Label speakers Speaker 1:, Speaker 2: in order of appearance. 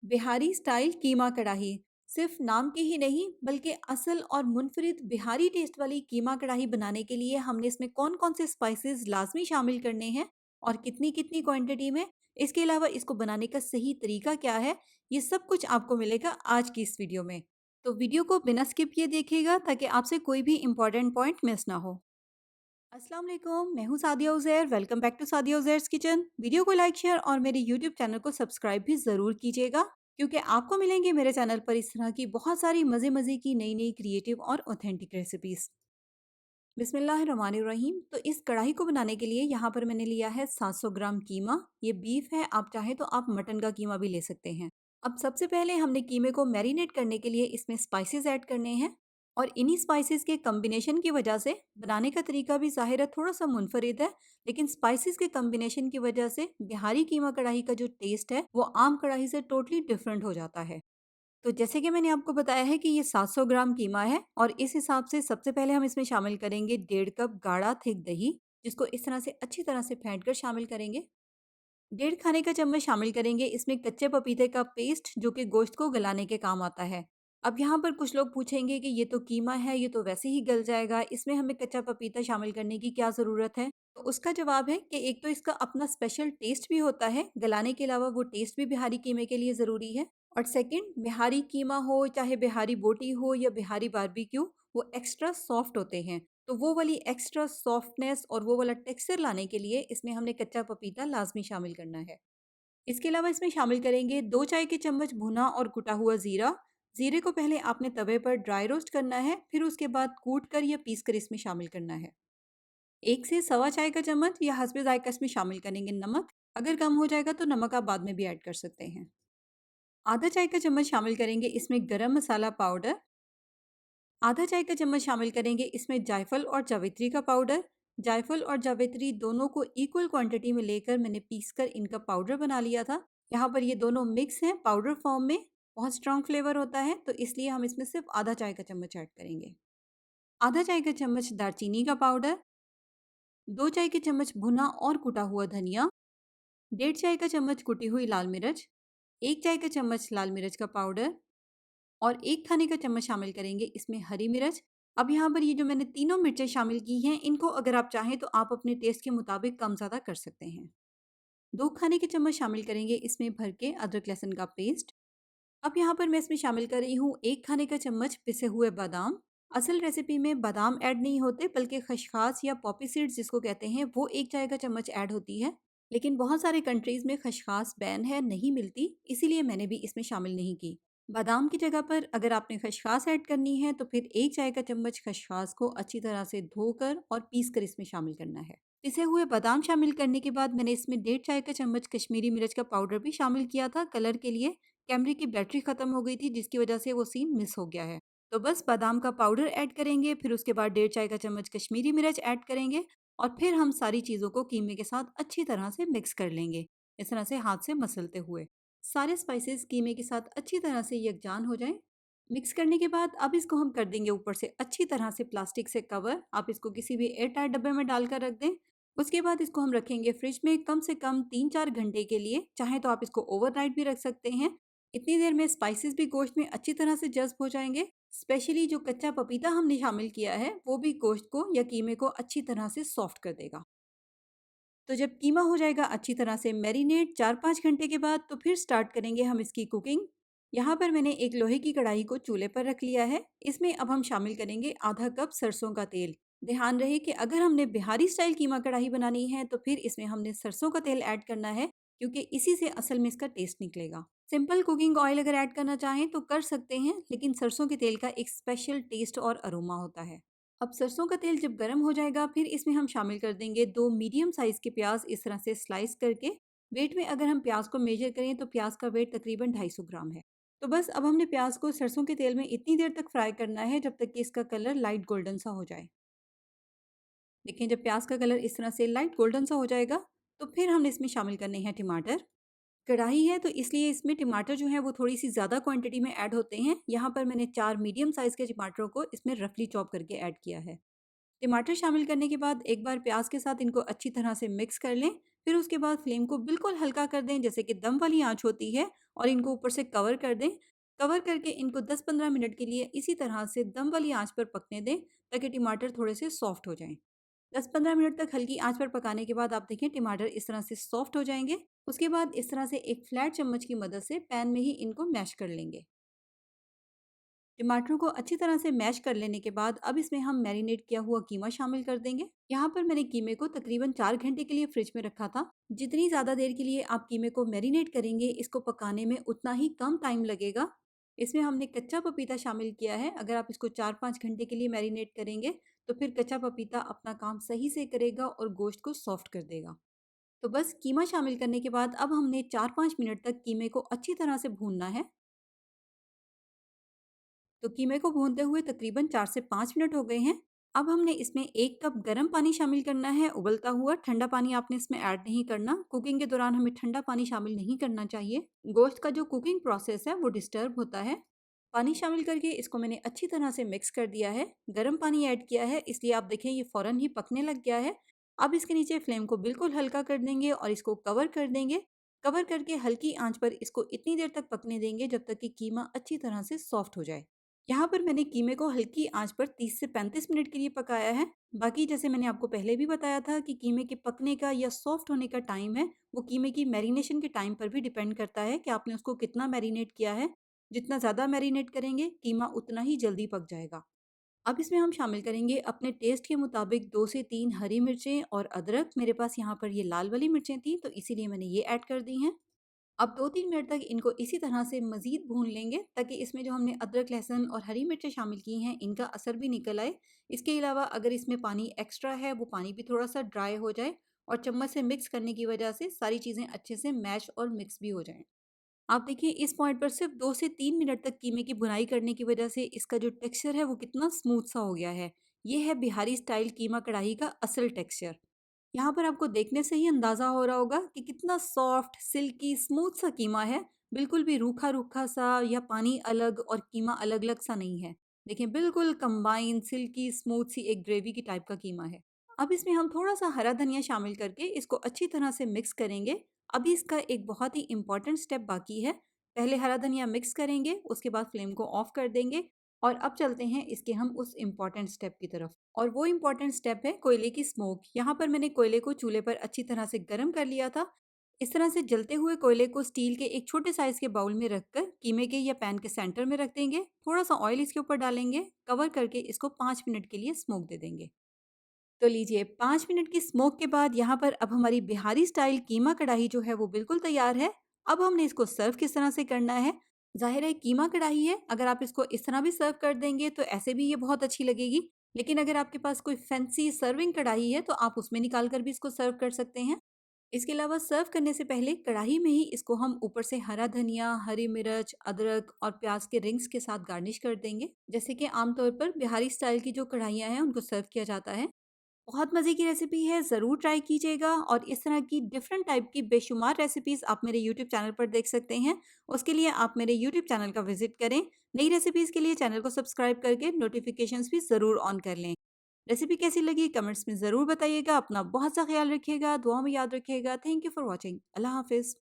Speaker 1: Bihari style कीमा कढ़ाई सिर्फ नाम की ही नहीं बल्कि असल और मुनफरिद बिहारी टेस्ट वाली कीमा कढ़ाई बनाने के लिए हमने इसमें कौन कौन से स्पाइसेस लाजमी शामिल करने हैं और कितनी कितनी क्वांटिटी में। इसके अलावा इसको बनाने का सही तरीका क्या है, ये सब कुछ आपको मिलेगा आज की इस वीडियो में। तो वीडियो को बिना स्किप किए देखिएगा ताकि आपसे कोई भी इंपॉर्टेंट पॉइंट मिस ना हो। अस्सलाम वालेकुम, मैं हूं Sadia Uzair. Welcome back to Sadia Uzair's kitchen. Video को लाइक शेयर और मेरे यूट्यूब चैनल को सब्सक्राइब भी ज़रूर कीजिएगा क्योंकि आपको मिलेंगे मेरे चैनल पर इस तरह की बहुत सारी मज़े मज़े की नई नई क्रिएटिव और ऑथेंटिक रेसिपीज़। बिस्मिल्लाहिर्रहमानिर्रहीम। तो इस कढ़ाई को बनाने के लिए यहाँ पर मैंने लिया है 700 ग्राम कीमा। ये बीफ है, आप चाहे तो आप मटन का कीमा भी ले सकते हैं। अब सबसे पहले हमने कीमे को मैरिनेट करने के लिए इसमें स्पाइसेस ऐड करने हैं और इन्हीं स्पाइसेस के कम्बिनेशन की वजह से बनाने का तरीका भी ज़ाहिर है थोड़ा सा मुनफरिद है, लेकिन स्पाइसेस के कम्बिनेशन की वजह से बिहारी कीमा कढ़ाई का जो टेस्ट है वो आम कढ़ाई से टोटली डिफरेंट हो जाता है। तो जैसे कि मैंने आपको बताया है कि ये 700 ग्राम कीमा है और इस हिसाब से सबसे पहले हम इसमें शामिल करेंगे 1.5 कप गाढ़ा थिक दही, जिसको इस तरह से अच्छी तरह से फेंट कर शामिल करेंगे। 1.5 खाने का चम्मच शामिल करेंगे इसमें कच्चे पपीते का पेस्ट, जो कि गोश्त को गलाने के काम आता है। अब यहाँ पर कुछ लोग पूछेंगे कि ये तो कीमा है, ये तो वैसे ही गल जाएगा, इसमें हमें कच्चा पपीता शामिल करने की क्या ज़रूरत है। तो उसका जवाब है कि एक तो इसका अपना स्पेशल टेस्ट भी होता है, गलाने के अलावा वो टेस्ट भी बिहारी कीमे के लिए ज़रूरी है। और सेकंड, बिहारी कीमा हो चाहे बिहारी बोटी हो या बिहारी बारबेक्यू, वो एक्स्ट्रा सॉफ्ट होते हैं। तो वो वाली एक्स्ट्रा सॉफ्टनेस और वो वाला टेक्सचर लाने के लिए इसमें हमने कच्चा पपीता लाजमी शामिल करना है। इसके अलावा इसमें शामिल करेंगे 2 चाय के चम्मच भुना और कुटा हुआ ज़ीरा। ज़ीरे को पहले आपने तवे पर ड्राई रोस्ट करना है, फिर उसके बाद कूट कर या पीस कर इसमें शामिल करना है। 1 से सवा चाय का चम्मच या हस्बे ज़ायक़ा इसमें शामिल करेंगे नमक। अगर कम हो जाएगा तो नमक आप बाद में भी ऐड कर सकते हैं। आधा चाय का चम्मच शामिल करेंगे इसमें गरम मसाला पाउडर। आधा चाय का चम्मच शामिल करेंगे इसमें जायफल और जावित्री का पाउडर। जायफल और जावित्री दोनों को इक्वल क्वांटिटी में लेकर मैंने पीसकर इनका पाउडर बना लिया था। यहाँ पर ये दोनों मिक्स हैं पाउडर फॉर्म में। बहुत स्ट्रॉन्ग फ्लेवर होता है तो इसलिए हम इसमें सिर्फ आधा चाय का चम्मच ऐड करेंगे। आधा चाय का चम्मच दालचीनी का पाउडर, 2 चाय के चम्मच भुना और कुटा हुआ धनिया, 1.5 चाय का चम्मच कुटी हुई लाल मिर्च, 1 चाय का चम्मच लाल मिर्च का पाउडर और 1 खाने का चम्मच शामिल करेंगे इसमें हरी मिर्च। अब यहाँ पर ये जो मैंने तीनों मिर्चें शामिल की हैं, इनको अगर आप चाहें तो आप अपने टेस्ट के मुताबिक कम ज़्यादा कर सकते हैं। 2 खाने के चम्मच शामिल करेंगे इसमें भर के अदरक लहसुन का पेस्ट। अब यहाँ पर मैं इसमें शामिल कर रही हूँ 1 खाने का चम्मच पिसे हुए बादाम। असल रेसिपी में बादाम ऐड नहीं होते बल्कि खशखास या पॉपी सीड्स जिसको कहते हैं वो 1 चाय का चम्मच ऐड होती है। लेकिन बहुत सारे कंट्रीज़ में खशखास बैन है, नहीं मिलती, इसीलिए मैंने भी इसमें शामिल नहीं की। बादाम की जगह पर अगर आपने खशखास ऐड करनी है तो फिर 1 चाय का चम्मच खशखास को अच्छी तरह से धोकर और पीस कर इसमें शामिल करना है। पिसे हुए बादाम शामिल करने के बाद मैंने इसमें 1.5 चाय का चम्मच कश्मीरी मिर्च का पाउडर भी शामिल किया था कलर के लिए। कैमरे की बैटरी ख़त्म हो गई थी जिसकी वजह से वो सीन मिस हो गया है। तो बस बादाम का पाउडर ऐड करेंगे, फिर उसके बाद 1.5 चाय का चम्मच कश्मीरी मिर्च ऐड करेंगे और फिर हम सारी चीज़ों को कीमे के साथ अच्छी तरह से मिक्स कर लेंगे, इस तरह से हाथ से मसलते हुए। सारे स्पाइसेस कीमे के साथ अच्छी तरह से यकजान हो जाएं। मिक्स करने के बाद अब इसको हम कर देंगे ऊपर से अच्छी तरह से प्लास्टिक से कवर। आप इसको किसी भी एयर टाइट डब्बे में डालकर रख दें। उसके बाद इसको हम रखेंगे फ्रिज में कम से कम 3-4 घंटे के लिए। चाहे तो आप इसको ओवरनाइट भी रख सकते हैं। इतनी देर में स्पाइसेस भी गोश्त में अच्छी तरह से जज़्ब हो जाएंगे। स्पेशली जो कच्चा पपीता हमने शामिल किया है वो भी गोश्त को या कीमे को अच्छी तरह से सॉफ्ट कर देगा। तो जब कीमा हो जाएगा अच्छी तरह से मैरिनेट 4-5 घंटे के बाद, तो फिर स्टार्ट करेंगे हम इसकी कुकिंग। यहाँ पर मैंने एक लोहे की कढ़ाई को चूल्हे पर रख लिया है। इसमें अब हम शामिल करेंगे आधा कप सरसों का तेल। ध्यान रहे कि अगर हमने बिहारी स्टाइल कीमा कढ़ाई बनानी है तो फिर इसमें हमने सरसों का तेल ऐड करना है क्योंकि इसी से असल में इसका टेस्ट निकलेगा। सिंपल कुकिंग ऑयल अगर ऐड करना चाहें तो कर सकते हैं, लेकिन सरसों के तेल का एक स्पेशल टेस्ट और अरोमा होता है। अब सरसों का तेल जब गर्म हो जाएगा फिर इसमें हम शामिल कर देंगे 2 मीडियम साइज़ के प्याज इस तरह से स्लाइस करके। वेट में अगर हम प्याज को मेजर करें तो प्याज का वेट तकरीबन 250 ग्राम है। तो बस अब हमने प्याज को सरसों के तेल में इतनी देर तक फ्राई करना है जब तक कि इसका कलर लाइट गोल्डन सा हो जाए। देखें, जब प्याज का कलर इस तरह से लाइट गोल्डन सा हो जाएगा तो फिर हमने इसमें शामिल करने हैं टमाटर। कढ़ाई है तो इसलिए इसमें टमाटर जो है वो थोड़ी सी ज़्यादा क्वांटिटी में ऐड होते हैं। यहाँ पर मैंने 4 मीडियम साइज़ के टमाटरों को इसमें रफली चॉप करके ऐड किया है। टमाटर शामिल करने के बाद एक बार प्याज के साथ इनको अच्छी तरह से मिक्स कर लें। फिर उसके बाद फ्लेम को बिल्कुल हल्का कर दें जैसे कि दम वाली आंच होती है और इनको ऊपर से कवर कर दें। कवर करके इनको 10-15 मिनट के लिए इसी तरह से दम वाली आँच पर पकने दें ताकि टमाटर थोड़े से सॉफ्ट हो जाएँ। 10-15 मिनट तक हल्की आँच पर पकाने के बाद आप देखें टमाटर इस तरह से सॉफ्ट हो जाएँगे। उसके बाद इस तरह से एक फ्लैट चम्मच की मदद से पैन में ही इनको मैश कर लेंगे। टमाटरों को अच्छी तरह से मैश कर लेने के बाद अब इसमें हम मैरिनेट किया हुआ कीमा शामिल कर देंगे। यहाँ पर मैंने कीमे को तकरीबन 4 घंटे के लिए फ्रिज में रखा था। जितनी ज़्यादा देर के लिए आप कीमे को मैरिनेट करेंगे, इसको पकाने में उतना ही कम टाइम लगेगा। इसमें हमने कच्चा पपीता शामिल किया है। अगर आप इसको 4-5 घंटे के लिए मैरिनेट करेंगे, तो फिर कच्चा पपीता अपना काम सही से करेगा और गोश्त को सॉफ्ट कर देगा। तो बस कीमा शामिल करने के बाद अब हमने 4-5 मिनट तक कीमे को अच्छी तरह से भूनना है। तो कीमे को भूनते हुए तकरीबन 4 से 5 मिनट हो गए हैं। अब हमने इसमें 1 कप गर्म पानी शामिल करना है, उबलता हुआ। ठंडा पानी आपने इसमें ऐड नहीं करना। कुकिंग के दौरान हमें ठंडा पानी शामिल नहीं करना चाहिए। गोश्त का जो कुकिंग प्रोसेस है वो डिस्टर्ब होता है। पानी शामिल करके इसको मैंने अच्छी तरह से मिक्स कर दिया है। गर्म पानी ऐड किया है इसलिए आप देखें ये फ़ौरन ही पकने लग गया है। अब इसके नीचे फ्लेम को बिल्कुल हल्का कर देंगे और इसको कवर कर देंगे। कवर करके हल्की आंच पर इसको इतनी देर तक पकने देंगे जब तक कि कीमा अच्छी तरह से सॉफ्ट हो जाए। यहाँ पर मैंने कीमे को हल्की आंच पर 30 से 35 मिनट के लिए पकाया है। बाकी जैसे मैंने आपको पहले भी बताया था कि कीमे के पकने का या सॉफ्ट होने का टाइम है, वो कीमे की मैरिनेशन के टाइम पर भी डिपेंड करता है कि आपने उसको कितना मैरिनेट किया है। जितना ज़्यादा मैरिनेट करेंगे, कीमा उतना ही जल्दी पक जाएगा। अब इसमें हम शामिल करेंगे अपने टेस्ट के मुताबिक 2 से 3 हरी मिर्चें और अदरक। मेरे पास यहाँ पर ये लाल वाली मिर्चें थी, तो इसीलिए मैंने ये ऐड कर दी हैं। अब 2-3 मिनट तक इनको इसी तरह से मज़ीद भून लेंगे ताकि इसमें जो हमने अदरक, लहसुन और हरी मिर्चें शामिल की हैं, इनका असर भी निकल आए। इसके अलावा अगर इसमें पानी एक्स्ट्रा है, वो पानी भी थोड़ा-सा ड्राई हो जाए और चम्मच से मिक्स करने की वजह से सारी चीज़ें अच्छे से मैश और मिक्स भी हो जाएँ। आप देखिए इस पॉइंट पर सिर्फ 2 से 3 मिनट तक कीमे की भुनाई करने की वजह से इसका जो टेक्सचर है वो कितना स्मूथ सा हो गया है। ये है बिहारी स्टाइल कीमा कढ़ाई का असल टेक्सचर। यहाँ पर आपको देखने से ही अंदाज़ा हो रहा होगा कि कितना सॉफ्ट, सिल्की, स्मूथ सा कीमा है। बिल्कुल भी रूखा-रूखा सा या पानी अलग और कीमा अलग-अलग सा नहीं है। देखें बिल्कुल कंबाइन, सिल्की, स्मूथ सी एक ग्रेवी की टाइप का कीमा है। अब इसमें हम थोड़ा-सा हरा धनिया शामिल करके इसको अच्छी तरह से मिक्स करेंगे। अभी इसका एक बहुत ही इम्पोर्टेंट स्टेप बाकी है। पहले हरा धनिया मिक्स करेंगे, उसके बाद फ्लेम को ऑफ कर देंगे और अब चलते हैं इसके हम उस इम्पोर्टेंट स्टेप की तरफ। और वो इम्पोर्टेंट स्टेप है कोयले की स्मोक। यहाँ पर मैंने कोयले को चूल्हे पर अच्छी तरह से गर्म कर लिया था। इस तरह से जलते हुए कोयले को स्टील के एक छोटे साइज़ के बाउल में रखकर कीमे के या पैन के सेंटर में रख देंगे। थोड़ा-सा ऑयल इसके ऊपर डालेंगे, कवर करके इसको 5 मिनट के लिए स्मोक दे देंगे। तो लीजिए 5 मिनट की स्मोक के बाद यहाँ पर अब हमारी बिहारी स्टाइल कीमा कढ़ाई जो है वो बिल्कुल तैयार है। अब हमने इसको सर्व किस तरह से करना है? ज़ाहिर है कीमा कढ़ाई है, अगर आप इसको इस तरह भी सर्व कर देंगे तो ऐसे भी ये बहुत अच्छी लगेगी। लेकिन अगर आपके पास कोई फैंसी सर्विंग कढ़ाई है तो आप उसमें निकाल कर भी इसको सर्व कर सकते हैं। इसके अलावा सर्व करने से पहले कढ़ाई में ही इसको हम ऊपर से हरा धनिया, हरी मिर्च, अदरक और प्याज के रिंग्स के साथ गार्निश कर देंगे। जैसे कि आमतौर पर बिहारी स्टाइल की जो कढ़ाइयाँ हैं उनको सर्व किया जाता है। बहुत मज़े की रेसिपी है, ज़रूर ट्राई कीजिएगा और इस तरह की डिफरेंट टाइप की बेशुमार रेसिपीज़ आप मेरे यूट्यूब चैनल पर देख सकते हैं। उसके लिए आप मेरे यूट्यूब चैनल का विज़िट करें। नई रेसिपीज़ के लिए चैनल को सब्सक्राइब करके नोटिफ़िकेशंस भी ज़रूर ऑन कर लें। रेसिपी कैसी लगी कमेंट्स में ज़रूर बताइएगा। अपना बहुत सा ख़्याल रखिएगा, दुआ में याद रखिएगा। Thank you for watching. अल्लाह हाफ़िज़।